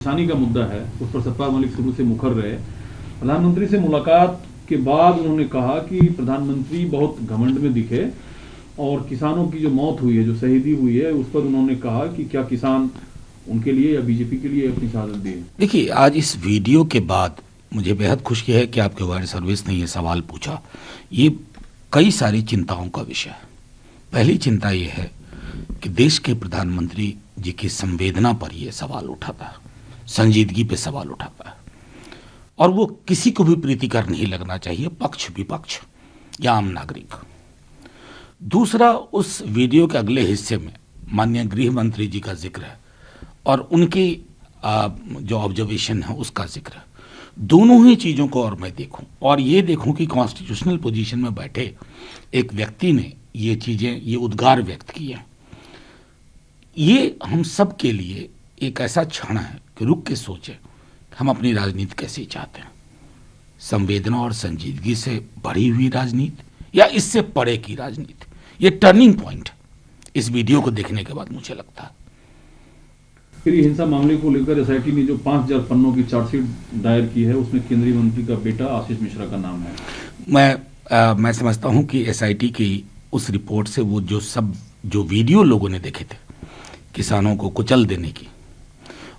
किसानी का मुद्दा है, उस पर सतपाल मलिक शुरू से मुखर रहे। प्रधानमंत्री से मुलाकात के बाद उन्होंने कहा कि प्रधानमंत्री बहुत घमंड में दिखे और किसानों की जो मौत हुई है, जो शहीदी हुई है, उस पर उन्होंने कहा कि क्या किसान उनके लिए या बीजेपी के लिए अपनी शहादत दी है। देखिए, आज इस वीडियो के बाद मुझे बेहद खुशी है कि आपके वायर सर्विस ने ये सवाल पूछा। ये कई सारी चिंताओं का विषय है। पहली चिंता ये है कि देश के प्रधानमंत्री जी की संवेदना पर यह सवाल उठाता है, संजीदगी पे सवाल उठाता है, और वो किसी को भी प्रीतिकर नहीं लगना चाहिए, पक्ष विपक्ष या आम नागरिक। दूसरा, उस वीडियो के अगले हिस्से में माननीय गृह मंत्री जी का जिक्र है और उनकी जो ऑब्जर्वेशन है उसका जिक्र है। दोनों ही चीज़ों को और मैं देखूं और ये देखूं कि कॉन्स्टिट्यूशनल पोजीशन में बैठे एक व्यक्ति ने ये चीज़ें, ये उद्गार व्यक्त किए हैं। ये हम सब के लिए एक ऐसा क्षण है कि रुक के सोचें हम अपनी राजनीति कैसी चाहते हैं। संवेदना और संजीदगी से बढ़ी हुई राजनीति या इससे परे की राजनीति, ये टर्निंग पॉइंट इस वीडियो को देखने के बाद मुझे लगता है। फिर हिंसा मामले को लेकर एसआईटी ने जो 5000 पन्नों की चार्जशीट दायर की है, उसमें केंद्रीय मंत्री का बेटा आशीष मिश्रा का नाम है। मैं समझता हूं कि एसआईटी की उस रिपोर्ट से वो जो वीडियो लोगों ने देखे थे किसानों को कुचल देने की,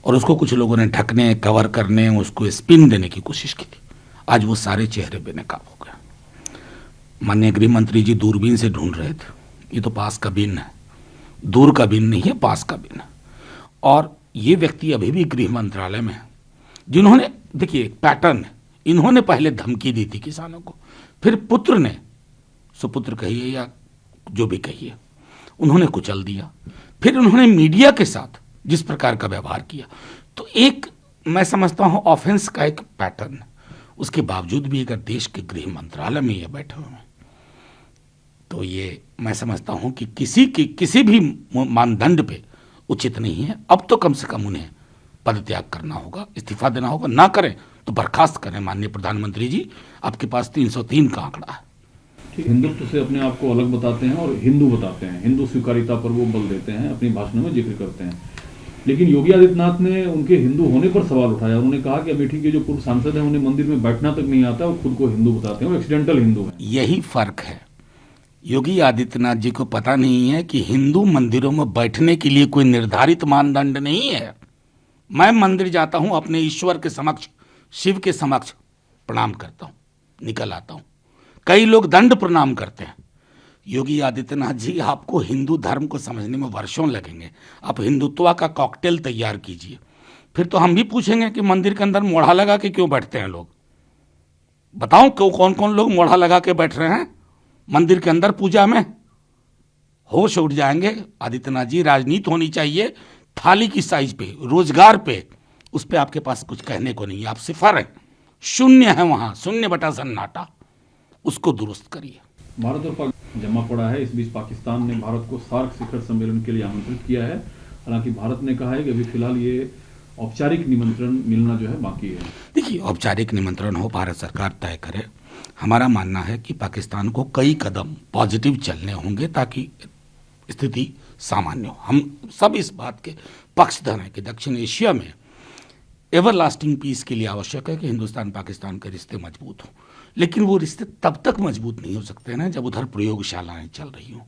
और उसको कुछ लोगों ने ढकने, कवर करने, उसको स्पिन देने की कोशिश की थी, आज वो सारे चेहरे बेनकाब हो गए। माननीय गृह मंत्री जी दूरबीन से ढूंढ रहे थे, ये तो पास का बिन है, दूर का बिन नहीं है, पास का बिन है। और ये व्यक्ति अभी भी गृह मंत्रालय में है, जिन्होंने, देखिए एक पैटर्न है, इन्होंने पहले धमकी दी थी किसानों को, फिर पुत्र ने, सुपुत्र कहिए या जो भी कहिए, उन्होंने कुचल दिया, फिर उन्होंने मीडिया के साथ जिस प्रकार का व्यवहार किया, तो एक मैं समझता हूं ऑफेंस का एक पैटर्न। उसके बावजूद भी अगर देश के गृह मंत्रालय में ये बैठे हुए हैं, तो ये मैं समझता हूं कि किसी भी मानदंड पे उचित नहीं है। अब तो कम से कम उन्हें पदत्याग करना होगा, इस्तीफा देना होगा, ना करें तो बर्खास्त करें। माननीय प्रधानमंत्री जी, आपके पास 303 का आंकड़ा है। हिंदुत्व से अपने आप को अलग बताते हैं और हिंदू बताते हैं, हिंदू स्वीकारिता पर वो बल देते हैं, अपनी भाषणों में जिक्र करते हैं। लेकिन योगी आदित्यनाथ ने उनके हिंदू होने पर सवाल उठाया। उन्होंने कहा कि अमेठी के जो पूर्व सांसद हैं, उन्हें मंदिर में बैठना तक नहीं आता, वो खुद को हिंदू बताते हैं, वो एक्सीडेंटल हिंदू हैं। यही फर्क है। योगी आदित्यनाथ जी को पता नहीं है कि हिंदू मंदिरों में बैठने के लिए कोई निर्धारित मानदंड नहीं है। मैं मंदिर जाता हूं, अपने ईश्वर के समक्ष, शिव के समक्ष प्रणाम करता हूं, निकल आता हूं। कई लोग दंड प्रणाम करते हैं। योगी आदित्यनाथ जी, आपको हिंदू धर्म को समझने में वर्षों लगेंगे। आप हिंदुत्व का कॉकटेल तैयार कीजिए, फिर तो हम भी पूछेंगे कि मंदिर के अंदर मोढ़ा लगा के क्यों बैठते हैं लोग। बताओ क्यों, कौन कौन लोग मोढ़ा लगा के बैठ रहे हैं मंदिर के अंदर पूजा में? होश उठ जाएंगे। आदित्यनाथ जी, राजनीति होनी चाहिए थाली की साइज पे, रोजगार पे, उस पे आपके पास कुछ कहने को नहीं है। आप सिफर हैं, शून्य है, वहां शून्य बटा सन्नाटा, उसको दुरुस्त करिए। भारत और पाक जमा पड़ा है। इस बीच पाकिस्तान ने भारत को सार्क शिखर सम्मेलन के लिए आमंत्रित किया है। हालांकि भारत ने कहा है कि अभी फिलहाल ये औपचारिक निमंत्रण मिलना जो है बाकी है। देखिए, औपचारिक निमंत्रण हो, भारत सरकार तय करे। हमारा मानना है कि पाकिस्तान को कई कदम पॉजिटिव चलने होंगे ताकि स्थिति सामान्य हो। हम सब इस बात के पक्षधर हैं कि दक्षिण एशिया में एवरलास्टिंग पीस के लिए आवश्यक है कि हिंदुस्तान पाकिस्तान के रिश्ते मजबूत हों। लेकिन वो रिश्ते तब तक मजबूत नहीं हो सकते ना जब उधर प्रयोगशालाएं चल रही हों,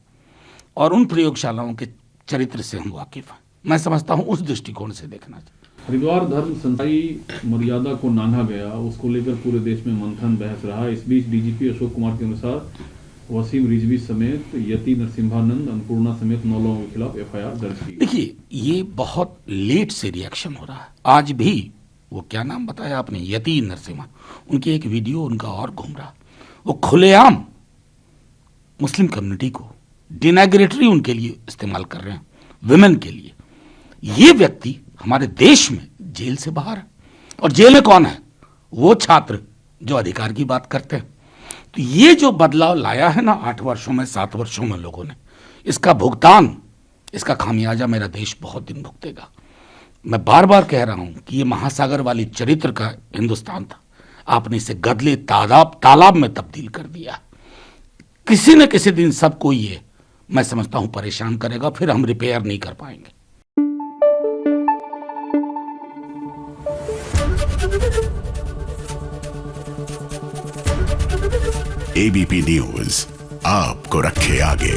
और उन प्रयोगशालाओं के चरित्र से हम वाकिफ हैं। मैं समझता हूं उस दृष्टिकोण से देखना चाहिए। हरिद्वार धर्म संस्थाई मर्यादा को नांगा गया, उसको लेकर पूरे देश में मंथन बहस रहा। इस बीच डीजीपी अशोक कुमार के अनुसार वसीम रिजवी समेत यति नरसिम्हानंद, अन्नपूर्णा समेत 9 लोगों के खिलाफ एफआईआर दर्ज की। देखिए, ये बहुत लेट से रिएक्शन हो रहा है। आज भी वो क्या नाम बताया आपने, यति नरसिम्हा, उनकी एक वीडियो उनका और घूम रहा, वो खुलेआम मुस्लिम कम्युनिटी को डिनैग्रेटरी उनके लिए इस्तेमाल कर रहे हैं, विमेन के लिए। ये व्यक्ति हमारे देश में जेल से बाहर है, और जेल में कौन है? वो छात्र जो अधिकार की बात करते हैं। तो ये जो बदलाव लाया है ना 8 वर्षों में, 7 वर्षों में लोगों ने, इसका भुगतान, इसका खामियाजा मेरा देश बहुत दिन भुगतेगा। मैं बार बार कह रहा हूं कि ये महासागर वाली चरित्र का हिंदुस्तान था, आपने इसे गदले तालाब में तब्दील कर दिया। किसी न किसी दिन सबको ये, मैं समझता हूं, परेशान करेगा, फिर हम रिपेयर नहीं कर पाएंगे। एबीपी न्यूज आपको रखे आगे।